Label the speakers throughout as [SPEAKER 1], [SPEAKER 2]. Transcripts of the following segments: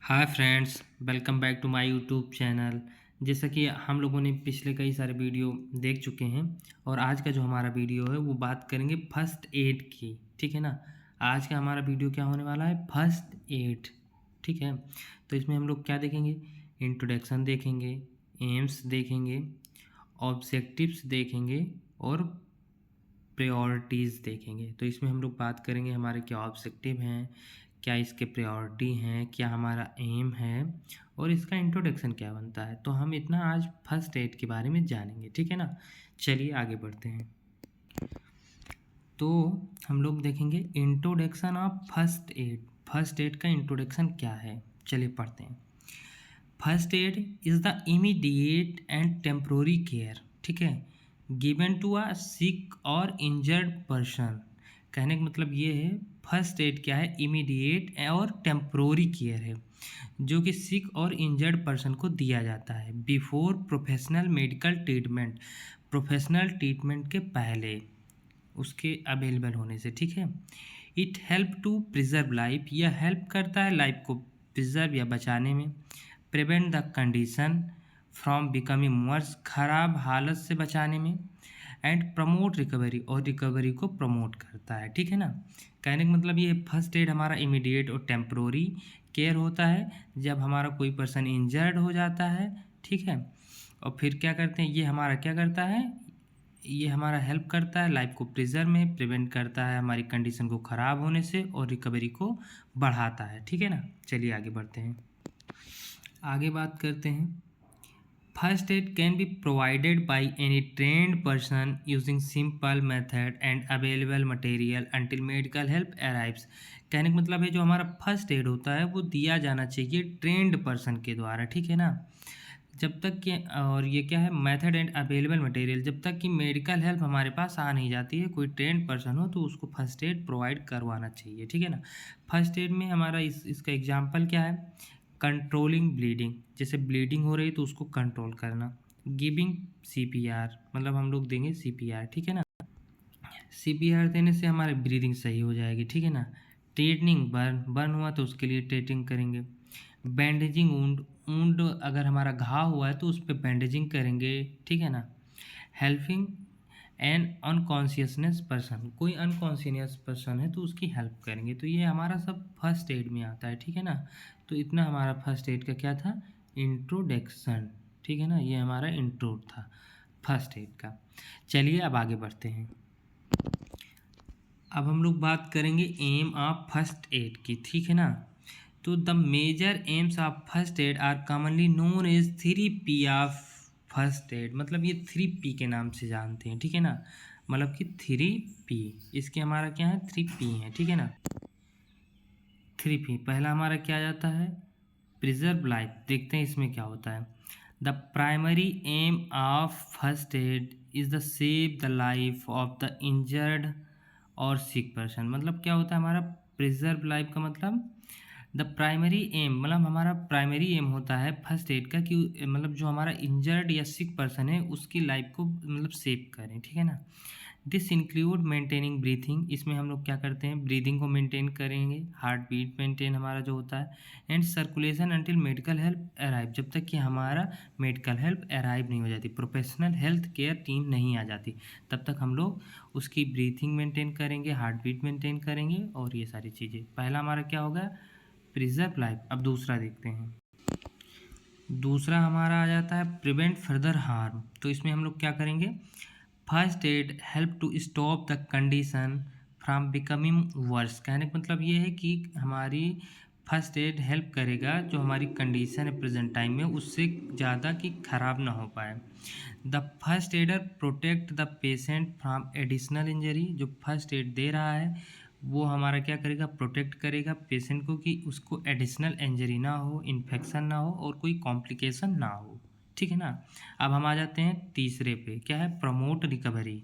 [SPEAKER 1] Hi friends, welcome back to my YouTube channel. जैसा कि हम लोगों ने पिछले कई सारे वीडियो देख चुके हैं और आज का जो हमारा वीडियो है वो बात करेंगे फर्स्ट एड की। ठीक है ना। आज का हमारा वीडियो क्या होने वाला है? First aid. ठीक है। तो इसमें हम लोग क्या देखेंगे? इंट्रोडक्शन देखेंगे, एम्स देखेंगे, ऑब्जेक्टिव्स देखेंगे और प्रायोरिटीज़ देखेंगे। तो इसमें हम लोग बात करेंगे हमारे क्या ऑब्जेक्टिव हैं, क्या इसके प्रायोरिटी हैं, क्या हमारा एम है और इसका इंट्रोडक्शन क्या बनता है। तो हम इतना आज फर्स्ट एड के बारे में जानेंगे। ठीक है ना। चलिए आगे बढ़ते हैं। तो हम लोग देखेंगे introduction of first add. First aid का इंट्रोडक्शन क्या है, चलिए पढ़ते हैं। First add is the immediate and temporary care, ठीक है, गिवन टू अ सिक और इंजर्ड पर्सन। कहने का मतलब ये है फर्स्ट एड क्या है? इमीडिएट और टेम्प्रोरी केयर है जो कि सिक और इंजर्ड पर्सन को दिया जाता है before professional medical treatment. Professional treatment के पहले उसके अवेलेबल होने से। ठीक है। It help to preserve life, यह हेल्प करता है लाइफ को प्रिजर्व या बचाने में। Prevent the condition from becoming worse, खराब हालत से बचाने में। एंड प्रमोट रिकवरी, और रिकवरी को प्रमोट करता है। ठीक है ना। कहने का मतलब ये फर्स्ट एड हमारा इमीडिएट और टेम्प्रोरी केयर होता है जब हमारा कोई पर्सन इंजर्ड हो जाता है। ठीक है। और फिर क्या करते हैं, ये हमारा क्या करता है? ये हमारा हेल्प करता है लाइफ को प्रिजर्व में, प्रिवेंट करता है हमारी कंडीशन को ख़राब होने से और रिकवरी को बढ़ाता है। ठीक है ना। चलिए आगे बढ़ते हैं। आगे बात करते हैं। First aid can be provided by any trained person using simple method and available material until medical help arrives. कहने का मतलब है जो हमारा फर्स्ट एड होता है वो दिया जाना चाहिए ट्रेन्ड पर्सन के द्वारा। ठीक है ना। जब तक कि, और ये क्या है, मेथड एंड अवेलेबल मटेरियल, जब तक कि मेडिकल हेल्प हमारे पास आ नहीं जाती है, कोई ट्रेंड पर्सन हो तो उसको फर्स्ट एड प्रोवाइड करवाना चाहिए। ठीक है ना। फर्स्ट एड में हमारा इसका एग्जांपल क्या है? कंट्रोलिंग ब्लीडिंग, जैसे ब्लीडिंग हो रही है तो उसको कंट्रोल करना। गिविंग सीपीआर, मतलब हम लोग देंगे सीपीआर। ठीक है ना। सीपीआर देने से हमारी ब्रीदिंग सही हो जाएगी। ठीक है ना। ट्रीटनिंग, बर्न बर्न हुआ तो उसके लिए ट्रीटिंग करेंगे। बैंडेजिंग वुंड, वुंड अगर हमारा घाव हुआ है तो उस पर बैंडेजिंग करेंगे। ठीक है ना। हेल्पिंग एन अनकॉन्शियसनेस पर्सन, कोई अनकॉन्शियस पर्सन है तो उसकी हेल्प करेंगे। तो ये हमारा सब फर्स्ट एड में आता है। ठीक है ना। तो इतना हमारा फर्स्ट एड का क्या था? इंट्रोडक्शन। ठीक है ना। ये हमारा इंट्रो था फर्स्ट एड का। चलिए अब आगे बढ़ते हैं। अब हम लोग बात करेंगे एम ऑफ फर्स्ट एड की। ठीक है ना। तो the major aims of first aid are commonly known as 3P of first aid, मतलब ये 3P के नाम से जानते हैं। ठीक है ना। मतलब कि 3P, इसके हमारा क्या है? 3P है। ठीक है ना। 3P पहला हमारा क्या आ जाता है? Preserve life. देखते हैं इसमें क्या होता है। The primary aim of first add is the save the life of the injured और सिक पर्सन। मतलब क्या होता है हमारा प्रिजर्व लाइफ का मतलब? द प्राइमरी एम, मतलब हमारा प्राइमरी एम होता है फर्स्ट एड का कि मतलब जो हमारा इंजर्ड या सिक पर्सन है उसकी लाइफ को मतलब सेव करें। ठीक है ना। दिस इंक्लूड मेंटेनिंग ब्रीथिंग, इसमें हम लोग क्या करते हैं? ब्रीदिंग को मेंटेन करेंगे, हार्ट बीट मेंटेन हमारा जो होता है। And circulation until medical help arrive, जब तक कि हमारा मेडिकल हेल्प अराइव नहीं हो जाती, प्रोफेशनल हेल्थ केयर टीम नहीं आ जाती, तब तक हम लोग उसकी ब्रीथिंग मेंटेन करेंगे, हार्ट बीट मेंटेन करेंगे और ये सारी चीज़ें। पहला हमारा क्या होगा? Preserve life. अब दूसरा देखते हैं। दूसरा हमारा आ जाता है प्रिवेंट फर्दर हार्म। तो इसमें हम लोग क्या करेंगे? First aid help to stop the condition from becoming worse. कहने का मतलब ये है कि हमारी फर्स्ट एड हेल्प करेगा जो हमारी कंडीशन है प्रेजेंट टाइम में उससे ज़्यादा कि ख़राब ना हो पाए। The first adder protect the patient from additional injury, जो फर्स्ट एड दे रहा है वो हमारा क्या करेगा? प्रोटेक्ट करेगा पेशेंट को कि उसको एडिशनल इंजरी ना हो, इन्फेक्शन ना हो और कोई कॉम्प्लिकेशन ना हो। ठीक है ना। अब हम आ जाते हैं तीसरे पे, क्या है? Promote recovery.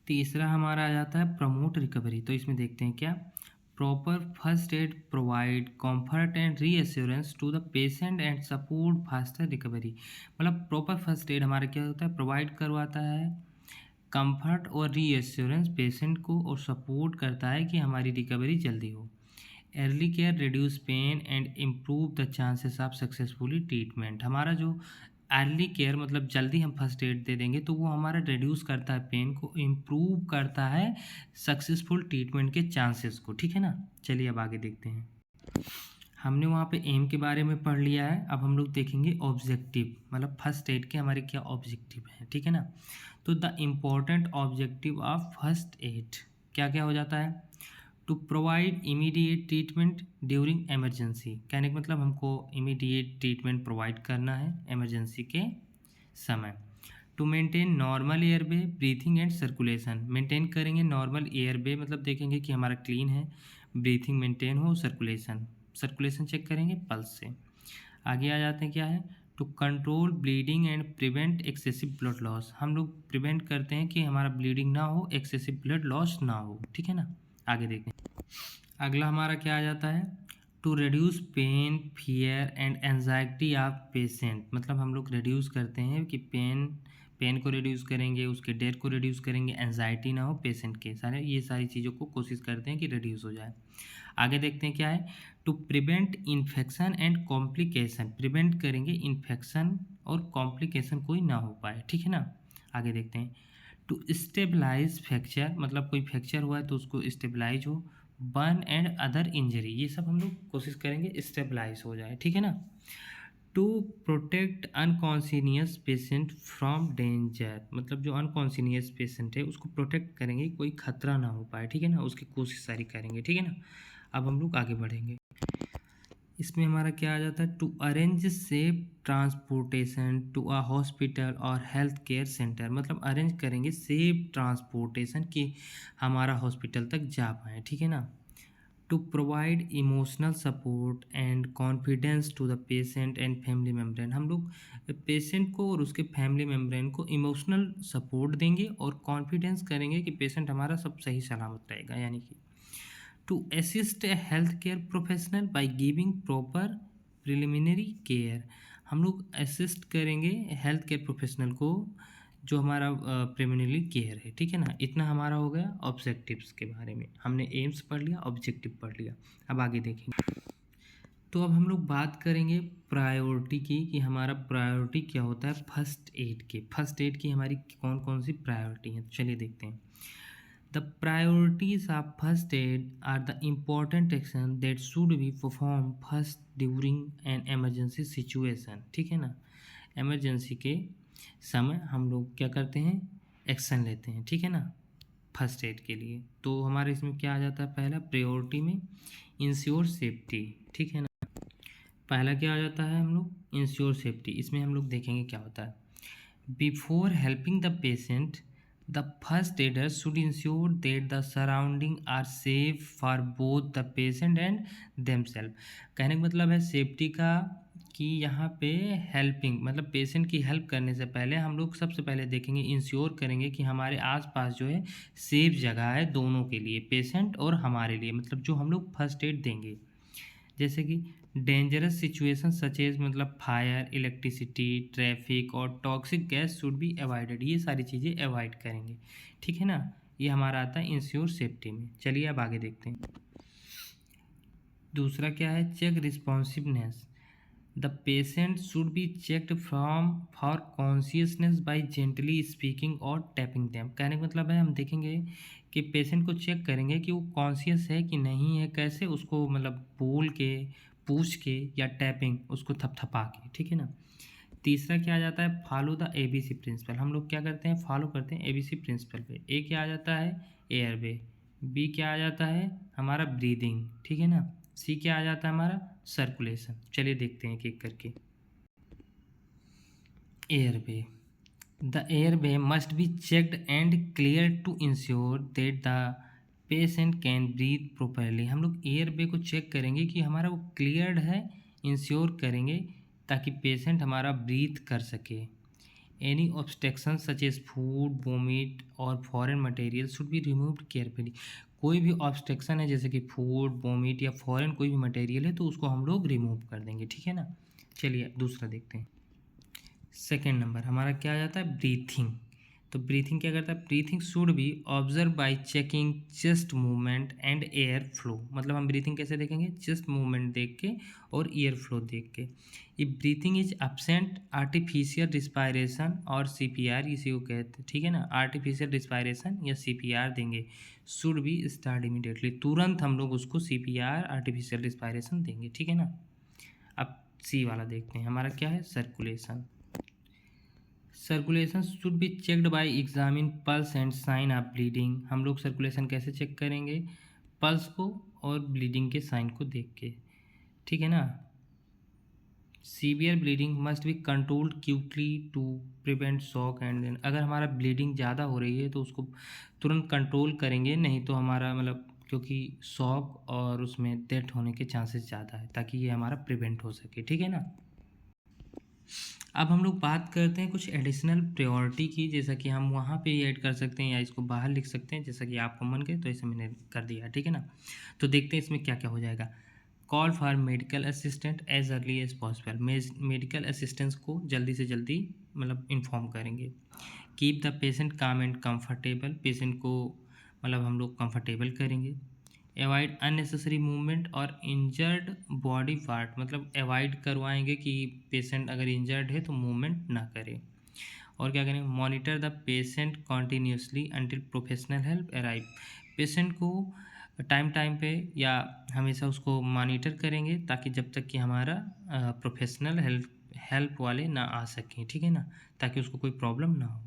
[SPEAKER 1] तीसरा हमारा आ जाता है प्रमोट रिकवरी। तो इसमें देखते हैं क्या? Proper first aid provide comfort and reassurance to the patient and support faster recovery. मतलब प्रॉपर फर्स्ट एड हमारा क्या होता है? प्रोवाइड करवाता है कंफर्ट और रीअश्योरेंस पेशेंट को और सपोर्ट करता है कि हमारी रिकवरी जल्दी हो। Early care reduce pain and improve the chances of successfully treatment. हमारा जो अर्ली केयर मतलब जल्दी हम फर्स्ट एड दे देंगे तो वो हमारा रिड्यूस करता है पेन को, इम्प्रूव करता है सक्सेसफुल ट्रीटमेंट के चांसेस को, ठीक है ना। चलिए अब आगे देखते हैं। हमने वहाँ पे एम के बारे में पढ़ लिया है, अब हम लोग देखेंगे ऑब्जेक्टिव, मतलब फर्स्ट एड के हमारे क्या ऑब्जेक्टिव हैं, ठीक है ना। तो the important objective of first aid क्या क्या हो जाता है। To provide immediate treatment during emergency, कहने का मतलब हमको इमीडिएट ट्रीटमेंट प्रोवाइड करना है एमरजेंसी के समय। To maintain normal airway breathing and circulation, maintain करेंगे नॉर्मल एयरवे मतलब देखेंगे कि हमारा क्लीन है, ब्रीथिंग मेंटेन हो, सर्कुलेशन चेक करेंगे पल्स से। आगे आ जाते हैं क्या है, to control bleeding and prevent excessive blood loss, हम लोग प्रिवेंट करते हैं कि हमारा ब्लीडिंग ना हो, एक्सेसिव ब्लड लॉस ना हो, ठीक है ना। आगे देखें, अगला हमारा क्या आ जाता है, to reduce pain fear and anxiety of patient, मतलब हम लोग रिड्यूस करते हैं कि पेन को रिड्यूस करेंगे, उसके डर को रिड्यूस करेंगे, एंजाइटी ना हो पेशेंट के, ये सारी चीज़ों को कोशिश करते हैं कि रिड्यूस हो जाए। आगे देखते हैं क्या है, to prevent infection and complication, prevent करेंगे इन्फेक्शन और कॉम्प्लिकेशन कोई ना हो पाए, ठीक है ना। आगे देखते हैं, टू स्टेबलाइज फ्रैक्चर, मतलब कोई फ्रैक्चर हुआ है तो उसको स्टेबलाइज हो, बर्न एंड अदर इंजरी, ये सब हम लोग कोशिश करेंगे स्टेबलाइज हो जाए, ठीक है ना। To protect unconscious patient from danger, मतलब जो अनकॉन्सिनियस पेशेंट है उसको प्रोटेक्ट करेंगे, कोई खतरा ना हो पाए, ठीक है ना, उसकी कोशिश सारी करेंगे, ठीक है ना। अब हम लोग आगे बढ़ेंगे, इसमें हमारा क्या आ जाता है, to arrange safe transportation to a hospital और हेल्थ केयर सेंटर, मतलब अरेंज करेंगे सेफ ट्रांसपोर्टेशन कि हमारा हॉस्पिटल तक जा पाए, ठीक है ना। To provide emotional support and confidence to the patient and family member, हम लोग पेशेंट को और उसके फैमिली मेम्बर को इमोशनल सपोर्ट देंगे और कॉन्फिडेंस करेंगे कि पेशेंट हमारा सब सही सलामत रहेगा, यानी कि to assist a health care professional by giving proper preliminary care, हम लोग असिस्ट करेंगे हेल्थ केयर प्रोफेशनल को जो हमारा प्रिलिमिनरी केयर है, ठीक है ना। इतना हमारा हो गया ऑब्जेक्टिव्स के बारे में, हमने एम्स पढ़ लिया, ऑब्जेक्टिव पढ़ लिया। अब आगे देखेंगे, तो अब हम लोग बात करेंगे प्रायोरिटी की कि हमारा प्रायोरिटी क्या होता है फर्स्ट एड के, फर्स्ट एड की हमारी कौन कौन सी प्रायोरिटी हैं, तो चलिए देखते हैं। The priorities of first aid are the important action that should be performed first during an emergency situation, ठीक है ना। emergency के समय हम लोग क्या करते हैं, एक्शन लेते हैं, ठीक है ना, फर्स्ट एड के लिए। तो हमारे इसमें क्या आ जाता है, पहला प्रायोरिटी में इंश्योर सेफ्टी, ठीक है ना। पहला क्या आ जाता है हम लोग, इंश्योर सेफ्टी, इसमें हम लोग देखेंगे क्या होता है। Before helping the patient the first aider should ensure that the surrounding are safe for both the patient and themselves, कहने का मतलब है सेफ्टी का कि यहाँ पे हेल्पिंग मतलब पेशेंट की हेल्प करने से पहले हम लोग सबसे पहले देखेंगे, इंश्योर करेंगे कि हमारे आसपास जो है सेफ जगह है दोनों के लिए, पेशेंट और हमारे लिए, मतलब जो हम लोग फर्स्ट एड देंगे। जैसे कि डेंजरस सिचुएशन सच एज मतलब फायर, इलेक्ट्रिसिटी, ट्रैफिक और toxic gas should be avoided, ये सारी चीज़ें अवॉइड करेंगे, ठीक है ना। ये हमारा आता है इंश्योर सेफ्टी में। चलिए अब आगे देखते हैं, दूसरा क्या है, check responsiveness, the patient should be checked from for consciousness by gently speaking और टैपिंग देम, कहने का मतलब है हम देखेंगे कि पेशेंट को चेक करेंगे कि वो कॉन्शियस है कि नहीं है, कैसे उसको मतलब बोल के, पूछ के या टैपिंग उसको थपथपा के, ठीक है ना। तीसरा क्या आ जाता है, फॉलो द ABC प्रिंसिपल, हम लोग क्या करते हैं, फॉलो करते हैं ABC प्रिंसिपल पे। ए क्या आ जाता है, एयरवे, बी क्या आ जाता है हमारा ब्रीदिंग, ठीक है ना, सी क्या आ जाता है हमारा सर्कुलेशन। चलिए देखते हैं एक एक करके। Airway, the airway must be checked and clear to ensure that the patient can breathe properly, हम लोग एयरवे को चेक करेंगे कि हमारा वो क्लियर्ड है, इंश्योर करेंगे ताकि पेशेंट हमारा ब्रीथ कर सके। Any obstruction such as food, vomit और foreign material should be removed carefully, कोई भी ऑब्स्ट्रक्शन है जैसे कि फूड, वोमिट या फॉरेन कोई भी मटेरियल है तो उसको हम लोग रिमूव कर देंगे, ठीक है ना। चलिए दूसरा देखते हैं, सेकेंड नंबर हमारा क्या आ जाता है, ब्रीथिंग, तो ब्रीथिंग क्या करता है, breathing should be observe by checking chest movement and air flow. मतलब हम ब्रीथिंग कैसे देखेंगे, चेस्ट मूवमेंट देख के और एयर फ्लो देख के। If breathing is absent artificial respiration और सीपीआर इसी को कहते हैं, ठीक है ना। आर्टिफिशियल रिस्पायरेशन या सीपीआर देंगे, शुड बी स्टार्ट इमीडिएटली, तुरंत हम लोग उसको सीपीआर आर्टिफिशियल रिस्पायरेशन देंगे, ठीक है ना। अब सी वाला देखते हैं, हमारा क्या है, circulation. Circulation should be checked by examine pulse and sign of bleeding. हम लोग सर्कुलेशन कैसे चेक करेंगे, पल्स को और ब्लीडिंग के साइन को देख के, ठीक है ना। Severe bleeding must be controlled quickly to prevent shock and then. अगर हमारा ब्लीडिंग ज़्यादा हो रही है तो उसको तुरंत कंट्रोल करेंगे, नहीं तो हमारा मतलब क्योंकि शॉक और उसमें डेथ होने के चांसेस ज़्यादा है, ताकि ये हमारा प्रिवेंट हो सके, ठीक है ना। अब हम लोग बात करते हैं कुछ एडिशनल प्रायोरिटी की, जैसा कि हम वहाँ पे ऐड कर सकते हैं या इसको बाहर लिख सकते हैं, जैसा कि आपको मन करे तो ऐसे मैंने कर दिया, ठीक है ना। तो देखते हैं इसमें क्या क्या हो जाएगा। Call for medical assistant as early as possible, medical assistance को जल्दी से जल्दी मतलब इन्फॉर्म करेंगे। Keep the patient calm and comfortable, patient को मतलब हम लोग कंफर्टेबल करेंगे। अवॉइड अननेसेसरी मूवमेंट और इंजर्ड बॉडी पार्ट, मतलब अवॉइड करवाएंगे कि पेशेंट अगर इंजर्ड है तो मूवमेंट ना करे। और क्या करें, monitor the patient continuously until professional help arrive, patient को टाइम टाइम पे या हमेशा उसको मॉनिटर करेंगे ताकि जब तक कि हमारा प्रोफेशनल हेल्प वाले ना आ सकें, ठीक है ना, ताकि उसको कोई प्रॉब्लम ना हो।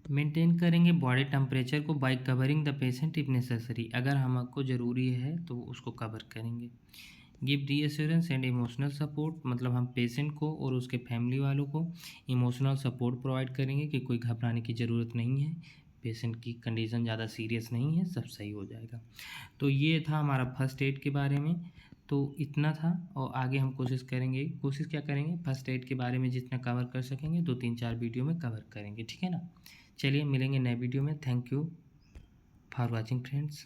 [SPEAKER 1] मेंटेन करेंगे बॉडी टेम्परेचर को bye covering the patient if necessary, अगर हमको ज़रूरी है तो उसको कवर करेंगे। Give reassurance and emotional support, मतलब हम पेशेंट को और उसके फैमिली वालों को इमोशनल सपोर्ट प्रोवाइड करेंगे कि कोई घबराने की ज़रूरत नहीं है, पेशेंट की कंडीशन ज़्यादा सीरियस नहीं है, सब सही हो जाएगा। तो ये था हमारा फर्स्ट एड के बारे में, तो इतना था। और आगे हम कोशिश क्या करेंगे, फर्स्ट एड के बारे में जितना कवर कर सकेंगे 2-3-4 वीडियो में कवर करेंगे, ठीक है ना। चलिए मिलेंगे नए वीडियो में। Thank you for watching friends.